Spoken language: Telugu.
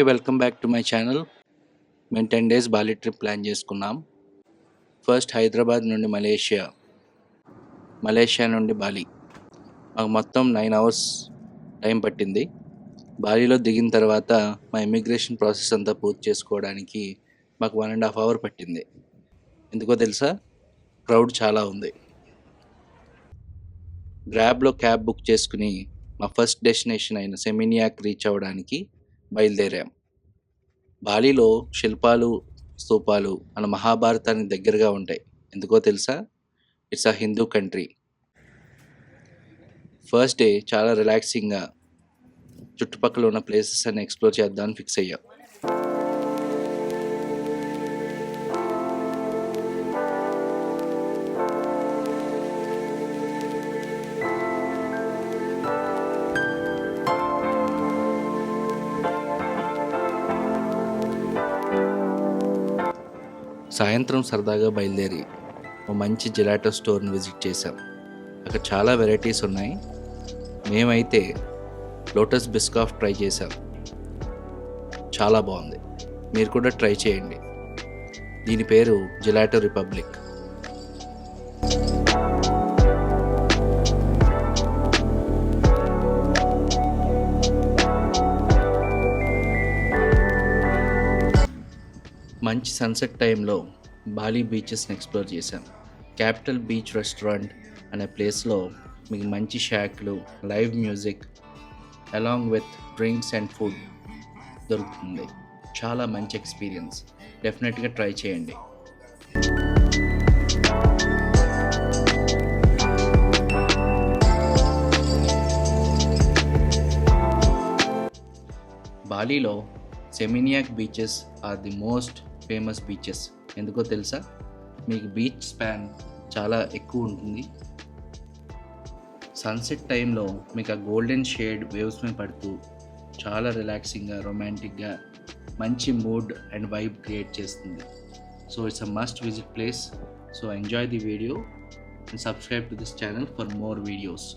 Welcome back to my channel. మేము 10 డేస్ బాలి ట్రిప్ ప్లాన్ చేసుకున్నాం. ఫస్ట్ హైదరాబాద్ నుండి మలేషియా నుండి బాలి. మాకు మొత్తం 9 అవర్స్ టైం పట్టింది. బాలీలో దిగిన తర్వాత మా ఇమిగ్రేషన్ ప్రాసెస్ అంతా పూర్తి చేసుకోవడానికి మాకు 1.5 అవర్ పట్టింది. ఎందుకో తెలుసా? క్రౌడ్ చాలా ఉంది. గ్రాబ్లో క్యాబ్ బుక్ చేసుకుని మా ఫస్ట్ డెస్టినేషన్ అయిన సెమినియాక్ రీచ్ అవ్వడానికి బయలుదేరాం. బాలీలో శిల్పాలు, స్తూపాలు మన మహాభారతానికి దగ్గరగా ఉంటాయి. ఎందుకో తెలుసా? It's a Hindu country. First day చాలా రిలాక్సింగ్గా చుట్టుపక్కల ఉన్న ప్లేసెస్ అన్ని ఎక్స్ప్లోర్ చేద్దామని ఫిక్స్ అయ్యాం. సాయంత్రం సరదాగా బయలుదేరి ఓ మంచి జిలాటో స్టోర్ని విజిట్ చేసాం. అక్కడ చాలా వెరైటీస్ ఉన్నాయి. మేమైతే లోటస్ బిస్కాఫ్ ట్రై చేసాం. చాలా బాగుంది. మీరు కూడా ట్రై చేయండి. దీని పేరు జిలాటో రిపబ్లిక్. మంచి సన్సెట్ టైంలో బాలి బీచెస్ని ఎక్స్ప్లోర్ చేశాం. క్యాపిటల్ బీచ్ రెస్టారెంట్ అనే ప్లేస్లో మీకు మంచి షాక్లు, live music along with drinks and food దొరుకుతుంది. చాలా మంచి ఎక్స్పీరియన్స్. డెఫినెట్గా ట్రై చేయండి. బాలీలో Seminyak beaches are the most famous beaches. ఎందుకో తెలుసా? మీకు బీచ్ స్పాన్ చాలా ఎక్కువ ఉంటుంది. సన్సెట్ టైంలో మీకు ఆ గోల్డెన్ షేడ్ వేవ్స్ మీద పడుతూ చాలా రిలాక్సింగ్గా, రొమాంటిక్గా మంచి మూడ్ అండ్ వైబ్ క్రియేట్ చేస్తుంది. So it's a must visit place. So enjoy the video and subscribe to this channel for more videos.